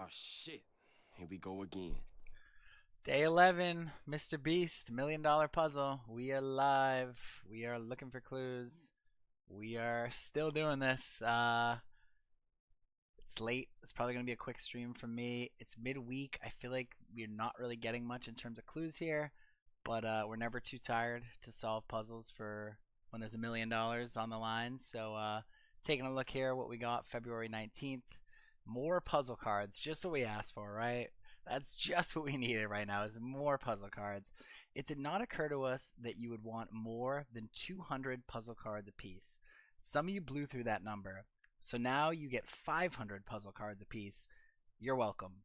Oh shit. Here we go again. Day 11, Mr. Beast, $1 million puzzle. We are live. We are looking for clues. We are still doing this. It's late. It's probably going to be a quick stream from me. It's midweek. I feel like we're not really getting much in terms of clues here, but we're never too tired to solve puzzles for when there's $1 million on the line. So, taking a look here, what we got February 19th. More puzzle cards, just what we asked for, right? That's just what we needed right now is more puzzle cards. It did not occur to us that you would want more than 200 puzzle cards apiece. Some of you blew through that number. So now you get 500 puzzle cards apiece. You're welcome.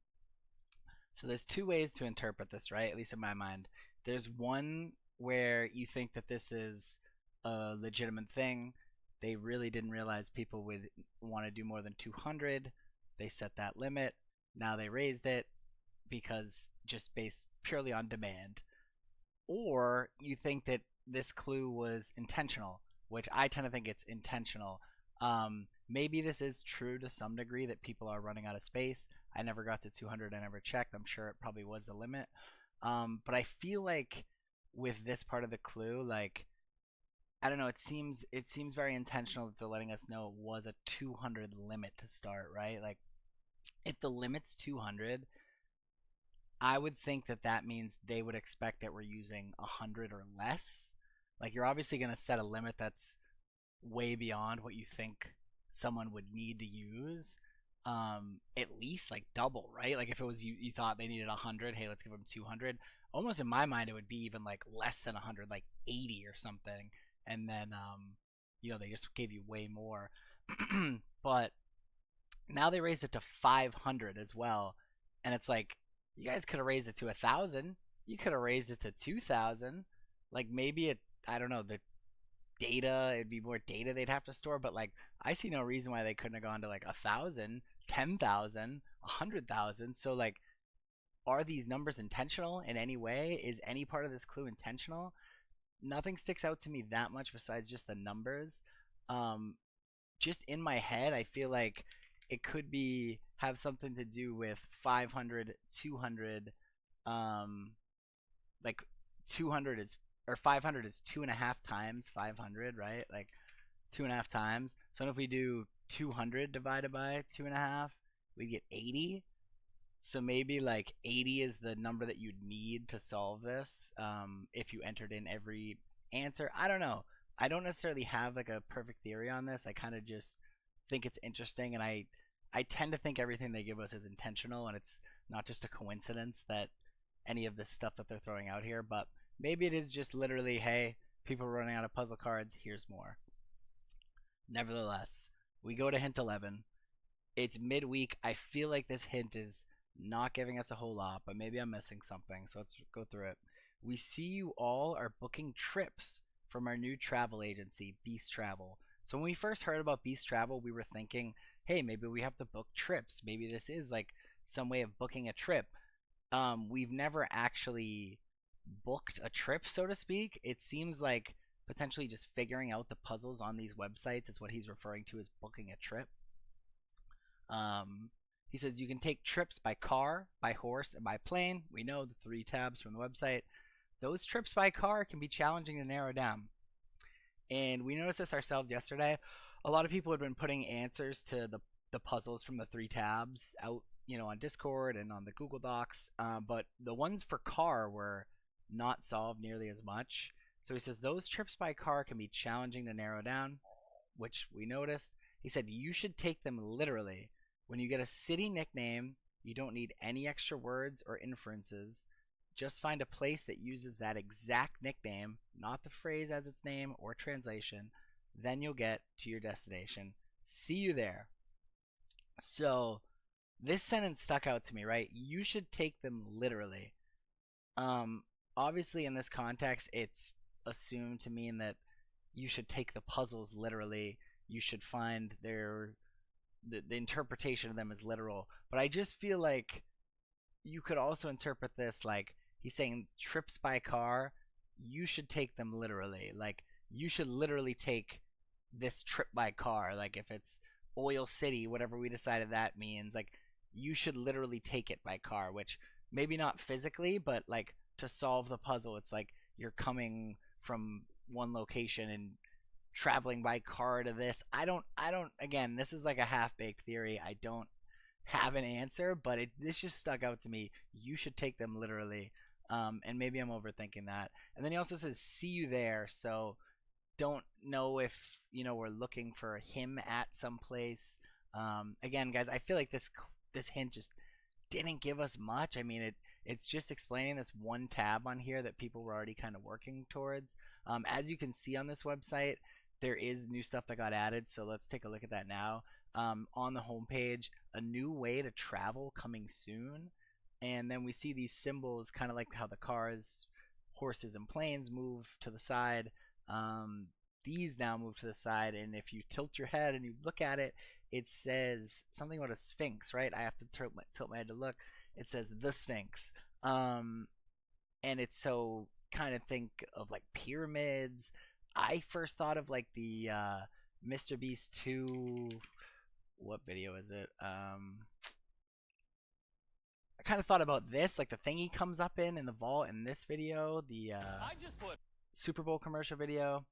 So there's two ways to interpret this, right? At least in my mind. There's one where you think that this is a legitimate thing. They really didn't realize people would want to do more than 200. They set that limit. Now they raised it because just based purely on demand. Or you think that this clue was intentional, which I tend to think it's intentional. Maybe this is true to some degree that people are running out of space. I never got to 200. I never checked. I'm sure it probably was the limit. But I feel like with this part of the clue, like I don't know, it seems very intentional that they're letting us know it was a 200 limit to start, right? Like if the limit's 200, I would think that that means they would expect that we're using 100 or less. Like you're obviously going to set a limit that's way beyond what you think someone would need to use. At least like double, right? Like if it was you thought they needed 100, hey, let's give them 200. Almost in my mind, it would be even like less than 100, like 80 or something. And then, they just gave you way more. But now they raised it to 500 as well. And it's like, you guys could have raised it to 1,000. You could have raised it to 2,000. Like maybe I don't know, the data, it'd be more data they'd have to store. But like, I see no reason why they couldn't have gone to like 1,000, 10,000, 100,000. So like, are these numbers intentional in any way? Is any part of this clue intentional? Nothing sticks out to me that much besides just the numbers. Um, just in my head, I feel like it could be have something to do with 500, 200, um, like 200 is or 500 is 2.5 times 500, right? Like 2.5 times. So if we do 200 divided by 2.5, we get 80. So maybe like 80 is the number that you'd need to solve this if you entered in every answer. I don't know. I don't necessarily have like a perfect theory on this. I kind of just think it's interesting, and I tend to think everything they give us is intentional, and it's not just a coincidence that any of this stuff that they're throwing out here. But maybe it is just literally, hey, people are running out of puzzle cards. Here's more. Nevertheless, we go to hint 11. It's midweek. I feel like this hint is not giving us a whole lot, but maybe I'm missing something. So let's go through it. We see you all are booking trips from our new travel agency, Beast Travel. So when we first heard about Beast Travel, we were thinking, hey, maybe we have to book trips. Maybe this is like some way of booking a trip. We've never actually booked a trip, so to speak. It seems like potentially just figuring out the puzzles on these websites is what he's referring to as booking a trip. He says you can take trips by car, by horse, and by plane. We know the 3 tabs from the website. Those trips by car can be challenging to narrow down. And we noticed this ourselves yesterday. A lot of people had been putting answers to the puzzles from the 3 tabs out, on Discord and on the Google Docs. But the ones for car were not solved nearly as much. So he says those trips by car can be challenging to narrow down, which we noticed. He said you should take them literally. When you get a city nickname, you don't need any extra words or inferences. Just find a place that uses that exact nickname, not the phrase as its name or translation. Then you'll get to your destination. See you there. So this sentence stuck out to me, right? You should take them literally. Obviously in this context, it's assumed to mean that you should take the puzzles literally. You should find the interpretation of them as literal. But I just feel like you could also interpret this like he's saying trips by car, you should take them literally. Like you should literally take this trip by car. Like if it's Oil City, whatever we decided that means, like you should literally take it by car, which maybe not physically, but like to solve the puzzle, it's like you're coming from one location and traveling by car to this. I don't again, this is like a half-baked theory. I don't have an answer, but this just stuck out to me. You should take them literally. And maybe I'm overthinking that. And then he also says, "See you there." So don't know if we're looking for him at some place. Again, guys, I feel like this hint just didn't give us much. I mean, it's just explaining this one tab on here that people were already kind of working towards. As you can see on this website, there is new stuff that got added. So let's take a look at that now. On the homepage, a new way to travel coming soon. And then we see these symbols, kind of like how the cars, horses, and planes move to the side. These now move to the side, and if you tilt your head and you look at it, it says something about a sphinx, right? I have to tilt my head to look. It says the Sphinx. And it's so kind of think of like pyramids. I first thought of like the Mr. Beast 2. What video is it? I kind of thought about this, like the thing he comes up in the vault in this video, the Super Bowl commercial video.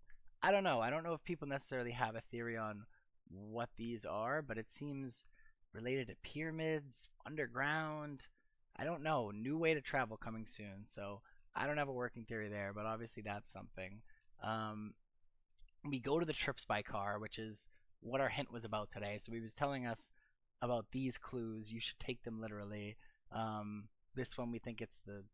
I don't know. I don't know if people necessarily have a theory on what these are, but it seems related to pyramids, underground. I don't know. New way to travel coming soon. So I don't have a working theory there, but obviously that's something. We go to the trips by car, which is what our hint was about today. So he was telling us about these clues. You should take them literally. This one we think it's the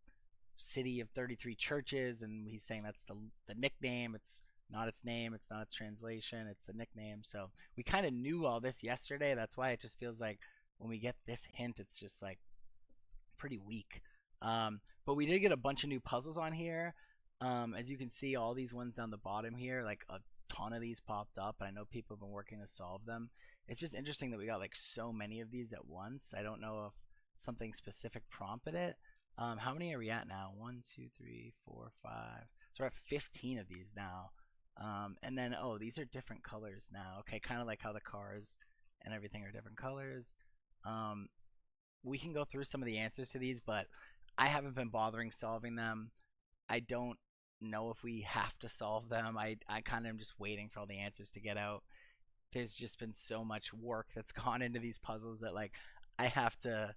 city of 33 churches, and he's saying that's the nickname. It's not its name, it's not its translation, it's a nickname. So we kind of knew all this yesterday. That's why it just feels like when we get this hint, it's just like pretty weak. But we did get a bunch of new puzzles on here. As you can see, all these ones down the bottom here, like a ton of these popped up, and I know people have been working to solve them. It's just interesting that we got like so many of these at once. I don't know if something specific prompted it. How many are we at now? 1, 2, 3, 4, 5. So we're at 15 of these now. And then, oh, these are different colors now. Okay, kind of like how the cars and everything are different colors. We can go through some of the answers to these, but I haven't been bothering solving them. I don't know if we have to solve them. I kind of am just waiting for all the answers to get out. There's just been so much work that's gone into these puzzles that like I have to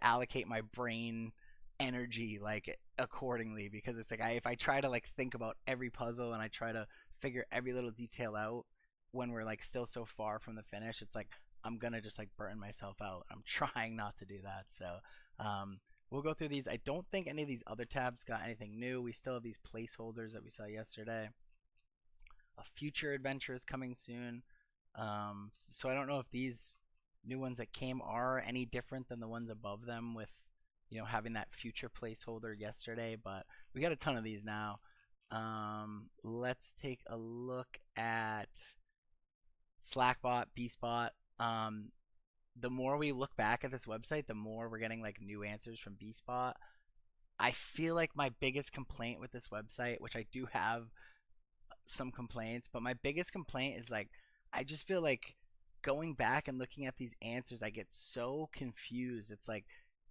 allocate my brain energy like accordingly, because it's like if I try to like think about every puzzle and I try to figure every little detail out when we're like still so far from the finish, it's like I'm gonna just like burn myself out. I'm trying not to do that. So we'll go through these. I don't think any of these other tabs got anything new. We still have these placeholders that we saw yesterday. A future adventure is coming soon. So I don't know if these new ones that came are any different than the ones above them with having that future placeholder yesterday, but we got a ton of these now. Let's take a look at Slackbot, BeastBot. The more we look back at this website, the more we're getting like new answers from BeastBot. I feel like my biggest complaint with this website, which I do have some complaints, but my biggest complaint is like I just feel like going back and looking at these answers, I get so confused. It's like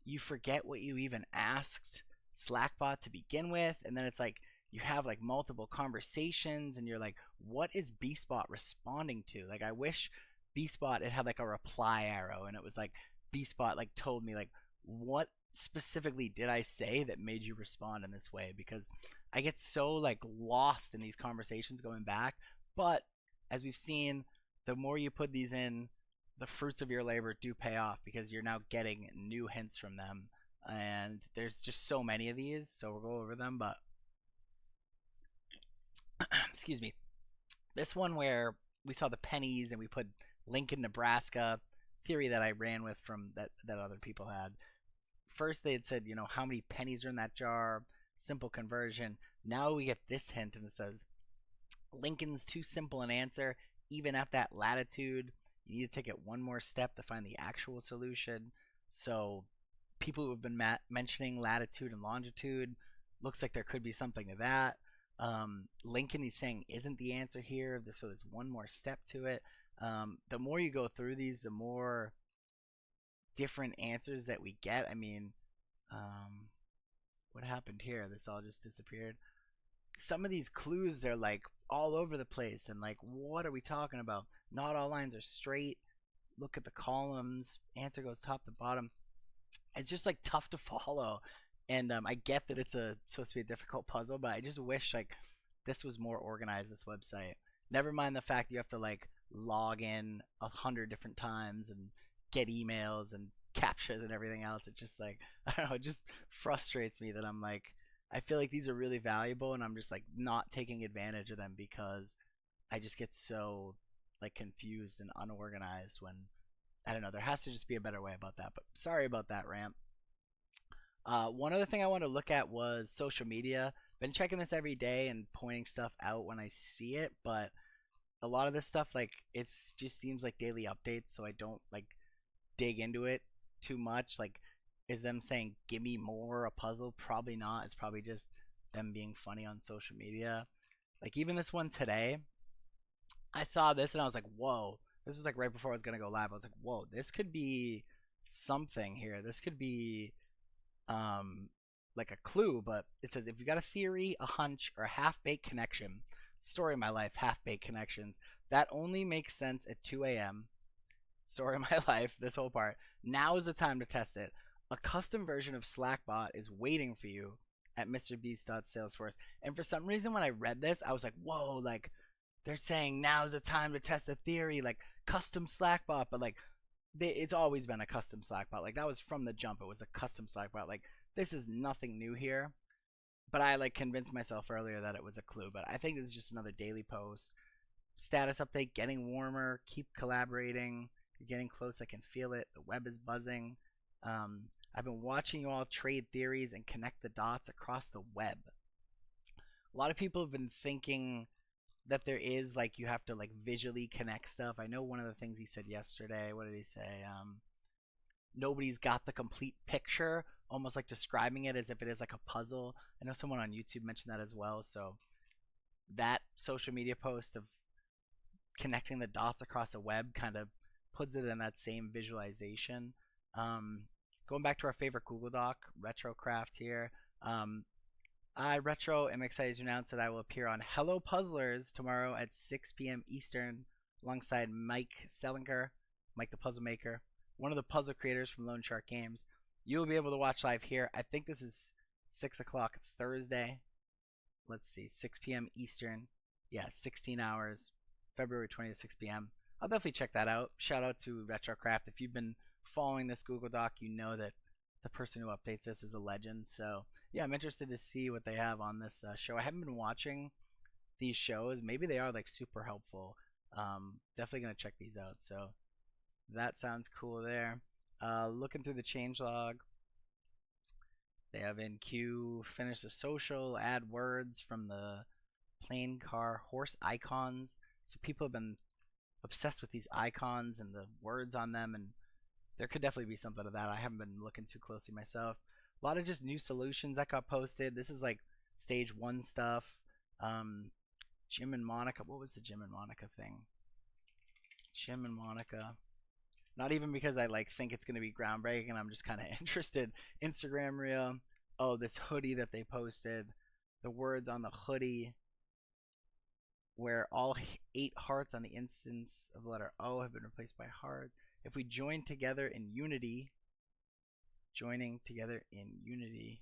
you forget what you even asked Slackbot to begin with, and then it's like you have like multiple conversations and you're like, what is BeastBot responding to? Like I wish BeastBot it had like a reply arrow and it was like BeastBot like told me like what specifically did I say that made you respond in this way, because I get so like lost in these conversations going back. But as we've seen, the more you put these in, the fruits of your labor do pay off, because you're now getting new hints from them, and there's just so many of these, so we'll go over them. But excuse me, this one where we saw the pennies and we put Lincoln, Nebraska, theory that I ran with from that other people had. First they had said, how many pennies are in that jar, simple conversion. Now we get this hint and it says Lincoln's too simple an answer, even at that latitude. You need to take it one more step to find the actual solution. So people who have been mentioning latitude and longitude, looks like there could be something to that. Lincoln, he's saying, isn't the answer here, so there's one more step to it. The more you go through these, the more different answers that we get. I mean, um, what happened here? This all just disappeared. Some of these clues are like all over the place, and like, what are we talking about? Not all lines are straight. Look at the columns. Answer goes top to bottom. It's just like tough to follow. And I get that it's supposed to be a difficult puzzle, but I just wish like this was more organized. This website. Never mind the fact that you have to like log in 100 different times and get emails and captures and everything else. It's just like I don't know. It just frustrates me that I'm like I feel like these are really valuable, and I'm just like not taking advantage of them because I just get so like confused and unorganized when I don't know. There has to just be a better way about that. But sorry about that rant. One other thing I want to look at was social media. Been checking this every day and pointing stuff out when I see it, but a lot of this stuff like it's just seems like daily updates, so I don't like dig into it too much. Like, is them saying "give me more" a puzzle? Probably not. It's probably just them being funny on social media. Like even this one today, I saw this and I was like, "Whoa!" This was like right before I was gonna go live. I was like, "Whoa, this could be something here. This could be um like a clue." But it says if you got a theory, a hunch, or a half-baked connection, story of my life, half-baked connections, that only makes sense at 2 a.m. Story of my life, this whole part. Now is the time to test it. A custom version of Slackbot is waiting for you at MrBeast.Salesforce. And for some reason, when I read this, I was like, whoa, like they're saying now's the time to test a theory, like custom Slackbot, but like it's always been a custom Slackbot. Like that was from the jump. It was a custom Slackbot. Like this is nothing new here. But I like convinced myself earlier that it was a clue. But I think this is just another daily post. Status update: getting warmer. Keep collaborating. You're getting close. I can feel it. The web is buzzing. I've been watching you all trade theories and connect the dots across the web. A lot of people have been thinking that there is like you have to like visually connect stuff. I know one of the things he said yesterday. What did he say? Nobody's got the complete picture, almost like describing it as if it is like a puzzle. I know someone on YouTube mentioned that as well. So that social media post of connecting the dots across a web kind of puts it in that same visualization. Going back to our favorite Google Doc, Retrocraft here. I, Retro, am excited to announce that I will appear on Hello Puzzlers tomorrow at 6 p.m. Eastern alongside Mike Selinker, Mike the Puzzle Maker, one of the puzzle creators from Lone Shark Games. You will be able to watch live here. I think this is 6 o'clock Thursday. Let's see, 6 p.m. Eastern. Yeah, 16 hours, February 20th, 6 p.m. I'll definitely check that out. Shout out to Retrocraft. If you've been following this Google Doc, you know that the person who updates this is a legend. So yeah, I'm interested to see what they have on this show. I haven't been watching these shows. Maybe they are like super helpful. Definitely gonna check these out. So that sounds cool there. Looking through the changelog, they have in queue finish the social, add words from the plane, car, horse icons. So people have been obsessed with these icons and the words on them, and there could definitely be something to that. I haven't been looking too closely myself. A lot of just new solutions that got posted. This is like stage 1 stuff. Jim and Monica. What was the Jim and Monica thing? Jim and Monica. Not even because I like think it's gonna be groundbreaking. I'm just kind of interested. Instagram reel. Oh, this hoodie that they posted. The words on the hoodie, where all 8 hearts on the instance of the letter O have been replaced by hearts. If we join together in unity, joining together in unity,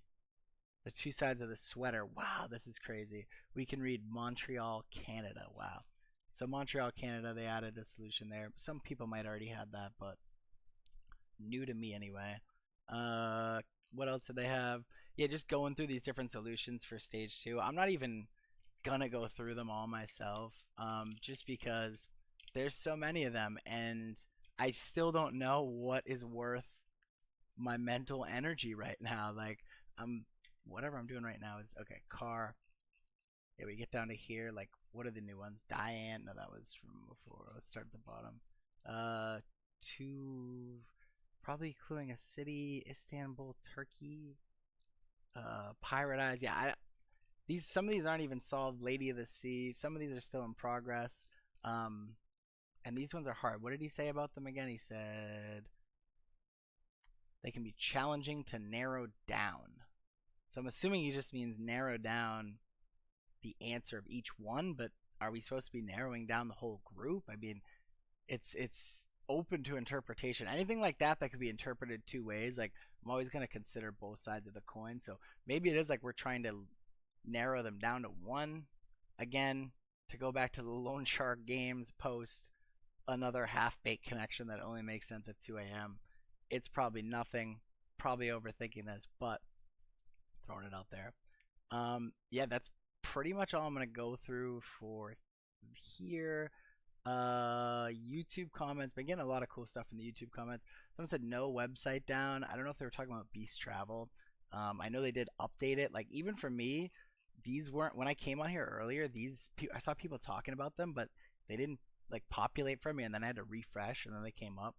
the 2 sides of the sweater. Wow, this is crazy. We can read Montreal, Canada. Wow. So Montreal, Canada, they added a solution there. Some people might already have that, but new to me anyway. What else did they have? Yeah, just going through these different solutions for stage 2. I'm not even gonna go through them all myself, just because there's so many of them, and I still don't know what is worth my mental energy right now. Like, whatever I'm doing right now is okay. Car. Yeah, we get down to here. Like, what are the new ones? Diane. No, that was from before. Let's start at the bottom. Two. Probably cluing a city. Istanbul, Turkey. Pirate Eyes. Yeah, some of these aren't even solved. Lady of the Sea. Some of these are still in progress. And these ones are hard. What did he say about them again? He said They can be challenging to narrow down. So I'm assuming he just means narrow down the answer of each one, but are we supposed to be narrowing down the whole group? I mean, it's open to interpretation. Anything like that could be interpreted two ways. Like I'm always going to consider both sides of the coin. So maybe it is like we're trying to narrow them down to one. Again, to go back to the Lone Shark Games post, another half-baked connection that only makes sense at 2 a.m. It's probably nothing. Probably overthinking this, but throwing it out there. Yeah, that's pretty much all I'm gonna go through for here. YouTube comments. Been getting a lot of cool stuff in the YouTube comments. Someone said no website down. I don't know if they were talking about Beast Travel. I know they did update it. Like even for me, these weren't when I came on here earlier. I saw people talking about them, but they didn't like populate for me, and then I had to refresh, and then they came up.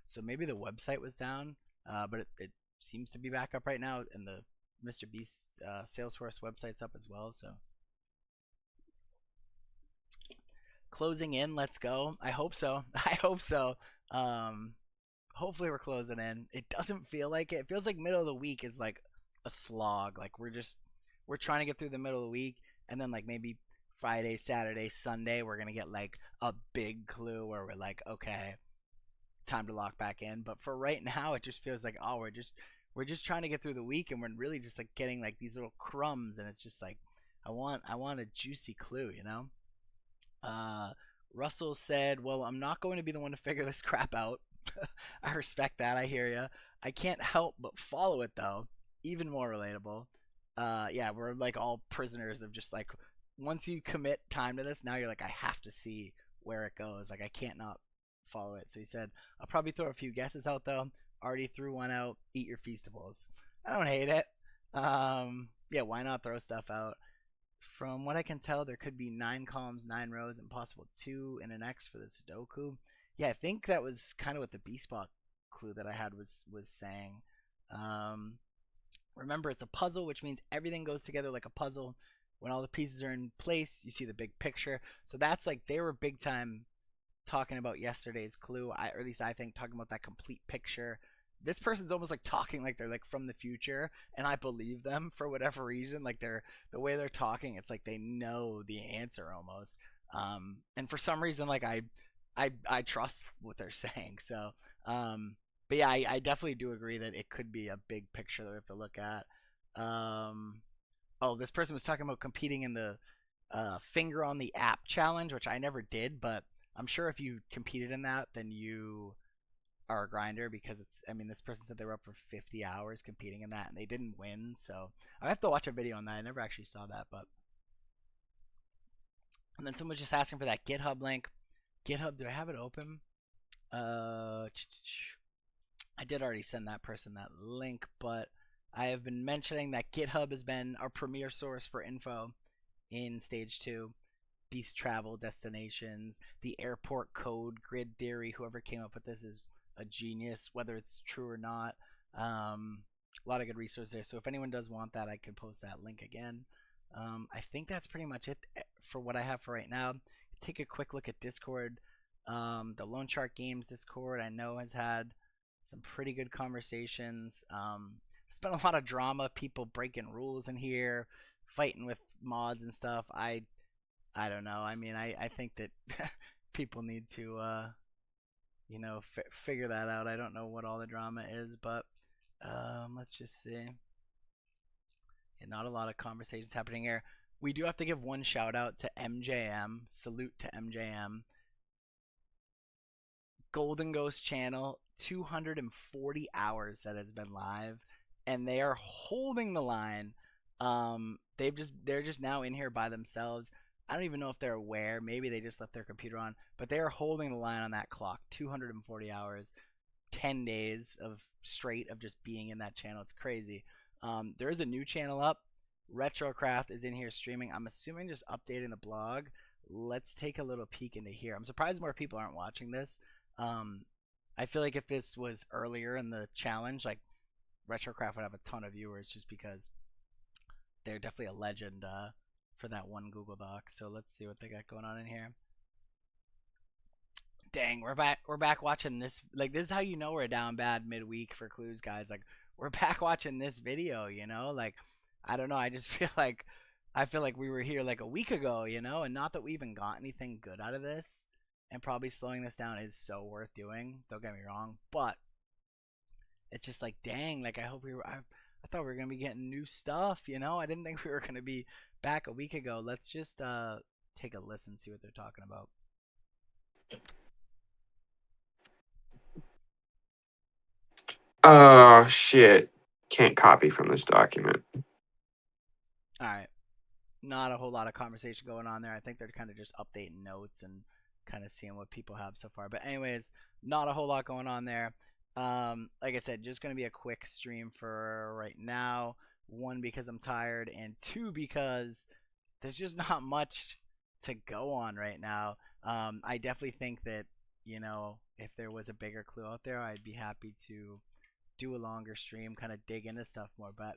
So maybe the website was down, but it seems to be back up right now, and the Mr. Beast Salesforce website's up as well. So closing in, let's go. I hope so. I hope so. Hopefully we're closing in. It doesn't feel like it. It feels like middle of the week is like a slog. Like we're trying to get through the middle of the week, and then like maybe Friday, Saturday, Sunday, we're gonna get like a big clue where we're like, okay, time to lock back in. But for right now, it just feels like, oh, we're just trying to get through the week, and we're really just like getting like these little crumbs, and it's just like I want a juicy clue, you know. Russell said, well, I'm not going to be the one to figure this crap out. I respect that. I hear you. I can't help but follow it though. Even more relatable. Yeah, we're like all prisoners of just like once you commit time to this, now you're like, I have to see where it goes. Like I can't not follow it. So he said, I'll probably throw a few guesses out though. Already threw one out. Eat your feastables. I don't hate it. Yeah, why not throw stuff out? From what I can tell, there could be 9 columns, 9 rows, and possible 2 in an X for the Sudoku. Yeah, I think that was kind of what the B-Spot clue that I had was saying. Remember, it's a puzzle, which means everything goes together like a puzzle. When all the pieces are in place, you see the big picture. So that's like they were big time talking about yesterday's clue, or at least I think talking about that complete picture. This person's almost like talking like they're like from the future, and I believe them for whatever reason. Like the way they're talking, it's like they know the answer almost. And for some reason, like I trust what they're saying. So, but yeah, I definitely do agree that it could be a big picture that we have to look at. Oh, this person was talking about competing in the finger on the app challenge, which I never did, but I'm sure if you competed in that, then you are a grinder because it's. I mean, this person said they were up for 50 hours competing in that, and they didn't win. So I have to watch a video on that. I never actually saw that, but. And then someone was just asking for that GitHub link. GitHub, do I have it open? I did already send that person that link, but I have been mentioning that GitHub has been our premier source for info in Stage 2. Beast travel destinations, the airport code, grid theory. Whoever came up with this is a genius, whether it's true or not. A lot of good resources there. So if anyone does want that, I can post that link again. I think that's pretty much it for what I have for right now. Take a quick look at Discord. The Lone Shark Games Discord I know has had some pretty good conversations. There's been a lot of drama, people breaking rules in here, fighting with mods and stuff. I don't know. I mean, I think that people need to, figure that out. I don't know what all the drama is, but let's just see. Yeah, not a lot of conversations happening here. We do have to give one shout out to MJM. Salute to MJM. Golden Ghost channel, 240 hours that has been live, and they are holding the line. They're just now in here by themselves. I don't even know if they're aware. Maybe they just left their computer on, but they are holding the line on that clock. 240 hours, 10 days of straight of just being in that channel. It's crazy. There is a new channel up. Retrocraft is in here streaming. I'm assuming just updating the blog. Let's take a little peek into here. I'm surprised more people aren't watching this. I feel like if this was earlier in the challenge, like Retrocraft would have a ton of viewers just because they're definitely a legend for that one Google Doc. So let's see what they got going on in here. Dang, we're back. We're back watching this. Like, this is how you know we're down bad midweek for clues, guys. Like, we're back watching this video. Like, I don't know. I just feel like we were here like a week ago. And not that we even got anything good out of this. And probably slowing this down is so worth doing. Don't get me wrong, but it's just like, dang. Like, I hope we were. I thought we were gonna be getting new stuff. I didn't think we were gonna be back a week ago. Let's just take a listen, see what they're talking about. Oh, shit. Can't copy from this document. All right. Not a whole lot of conversation going on there. I think they're kind of just updating notes and kind of seeing what people have so far. But anyways, not a whole lot going on there. Like I said, just going to be a quick stream for right now. One, because I'm tired, and two, because there's just not much to go on right now. I definitely think that, if there was a bigger clue out there, I'd be happy to do a longer stream, kind of dig into stuff more. But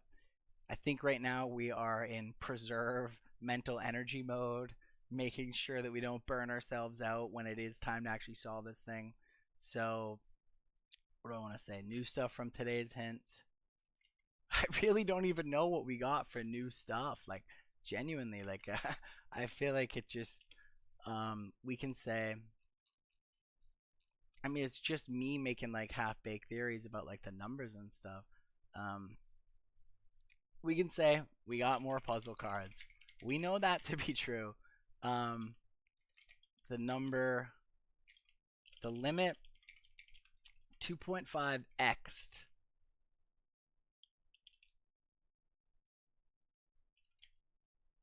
I think right now we are in preserve mental energy mode, making sure that we don't burn ourselves out when it is time to actually solve this thing. So, what do I want to say? New stuff from today's hint. I really don't even know what we got for new stuff. Like, genuinely, like, I feel like it just, we can say, I mean, it's just me making like half-baked theories about like the numbers and stuff. We can say we got more puzzle cards. We know that to be true. The limit 2.5x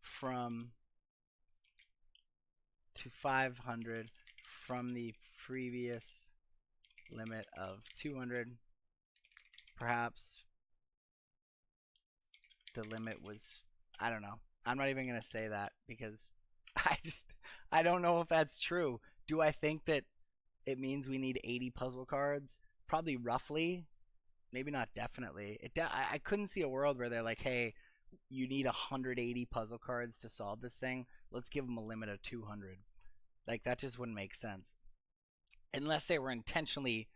from to 500 from the previous limit of 200. Perhaps the limit was, I don't know. I'm not even going to say that because I don't know if that's true. Do I think that it means we need 80 puzzle cards? Probably roughly. Maybe not definitely. I couldn't see a world where they're like, hey, you need 180 puzzle cards to solve this thing. Let's give them a limit of 200. Like, that just wouldn't make sense. Unless they were intentionally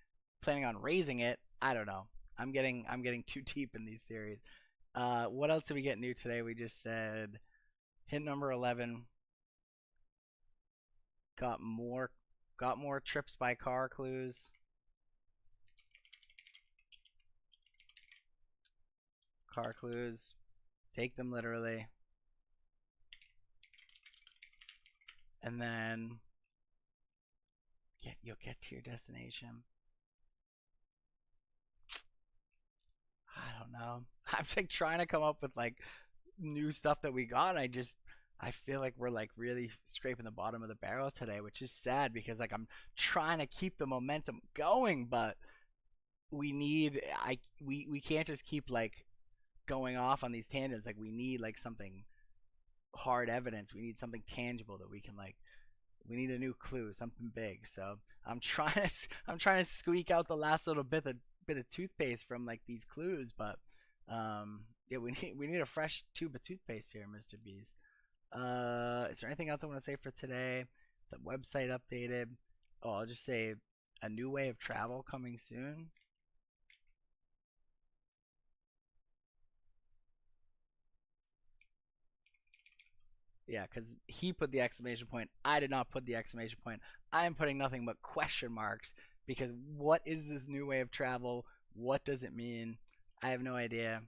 planning on raising it. I don't know. I'm getting too deep in these theories. What else did we get new today? We just said hint number 11 got more trips by car clues. Car clues. Take them literally. And then you'll get to your destination. I don't know. I'm like trying to come up with like new stuff that we got. I feel like we're like really scraping the bottom of the barrel today, which is sad because like I'm trying to keep the momentum going, but we can't just keep like going off on these tangents. Like, we need like something hard evidence. We need something tangible that we can like. We need a new clue, something big. So I'm trying to squeak out the last little bit of toothpaste from like these clues, but yeah, we need a fresh tube of toothpaste here, Mr. Beast. Is there anything else I want to say for today? The website updated. Oh, I'll just say a new way of travel coming soon. Yeah, because he put the exclamation point. I did not put the exclamation point. I am putting nothing but question marks because what is this new way of travel? What does it mean? I have no idea.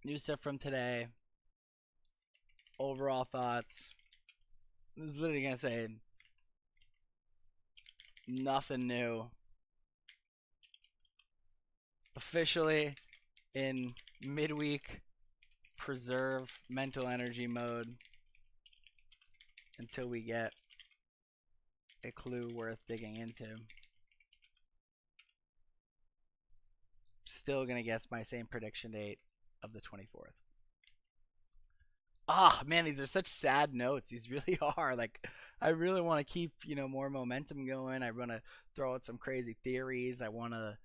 New stuff from today. Overall thoughts. I was literally going to say nothing new. Officially in midweek preserve mental energy mode until we get a clue worth digging into. Still gonna guess my same prediction date of the 24th. Ah, man, these are such sad notes. These really are. Like, I really want to keep, more momentum going. I want to throw out some crazy theories. I want to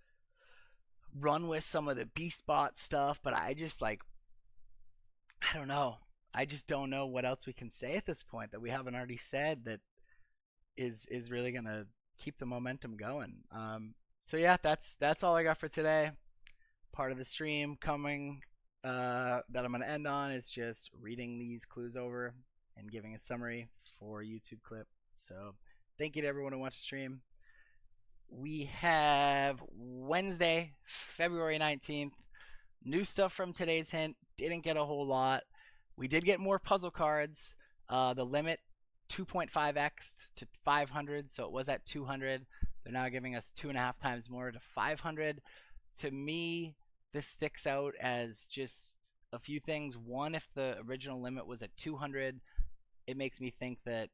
run with some of the B-spot stuff, but I just like, I don't know. I just don't know what else we can say at this point that we haven't already said that is really gonna keep the momentum going. So yeah, that's all I got for today. Part of the stream coming that I'm gonna end on is just reading these clues over and giving a summary for YouTube clip. So thank you to everyone who watched the stream. We have Wednesday, February 19th. New stuff from today's hint. Didn't get a whole lot. We did get more puzzle cards. The limit 2.5x to 500, so it was at 200. They're now giving us 2.5 times more to 500. To me, this sticks out as just a few things. One, if the original limit was at 200, it makes me think that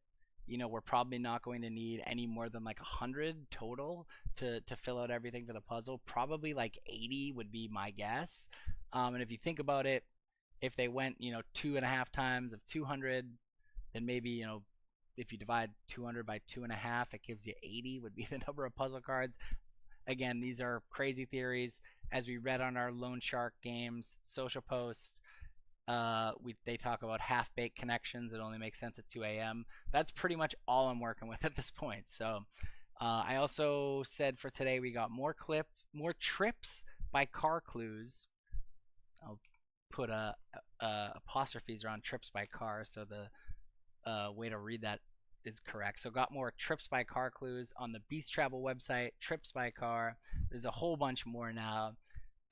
we're probably not going to need any more than like 100 total to fill out everything for the puzzle. Probably like 80 would be my guess. And if you think about it, if they went 2.5 times of 200, then maybe if you divide 200 by 2.5, it gives you 80 would be the number of puzzle cards. Again, these are crazy theories. As we read on our Loan Shark Games social post, they talk about half-baked connections that only make sense at 2 a.m. That's pretty much all I'm working with at this point. So I also said for today we got more trips by car clues. I'll put apostrophes around trips by car so the way to read that is correct. So got more trips by car clues on the Beast Travel website, trips by car. There's a whole bunch more now.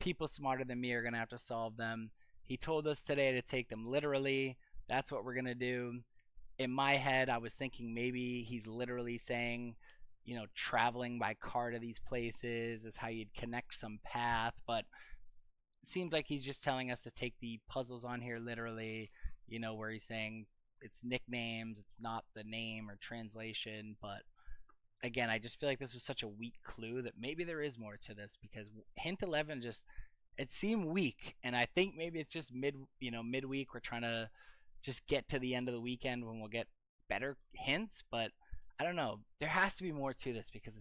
People smarter than me are going to have to solve them. He told us today to take them literally. That's what we're going to do. In my head, I was thinking maybe he's literally saying, traveling by car to these places is how you'd connect some path. But it seems like he's just telling us to take the puzzles on here literally, where he's saying it's nicknames, it's not the name or translation. But again, I just feel like this was such a weak clue that maybe there is more to this, because hint 11 just, it seemed weak, and I think maybe it's just midweek. We're trying to just get to the end of the weekend when we'll get better hints, but I don't know. There has to be more to this, because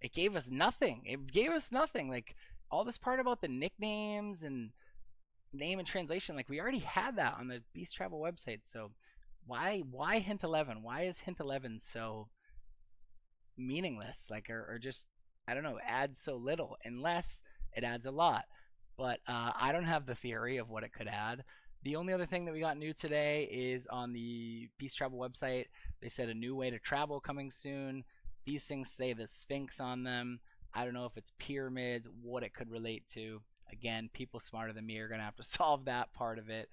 it gave us nothing. Like all this part about the nicknames and name and translation, like we already had that on the Beast Travel website. So why hint 11? Why is hint 11 so meaningless? Like, or just, I don't know, adds so little, unless it adds a lot. But I don't have the theory of what it could add. The only other thing that we got new today is on the Beast Travel website. They said a new way to travel coming soon. These things say the Sphinx on them. I don't know if it's pyramids, what it could relate to. Again, people smarter than me are going to have to solve that part of it.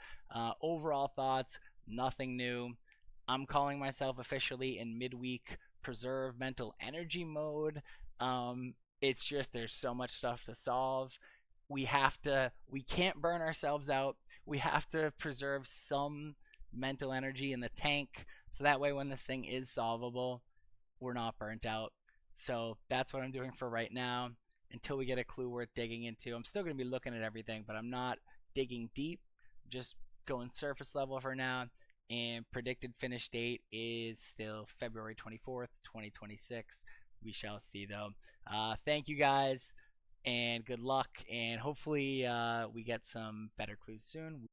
Overall thoughts, nothing new. I'm calling myself officially in midweek preserve mental energy mode. It's just there's so much stuff to solve. We can't burn ourselves out. We have to preserve some mental energy in the tank, so that way when this thing is solvable, we're not burnt out. So that's what I'm doing for right now until we get a clue worth digging into. I'm still going to be looking at everything, but I'm not digging deep, just going surface level for now. And predicted finish date is still February 24th, 2026. We shall see, though. Thank you guys, and good luck, and hopefully we get some better clues soon.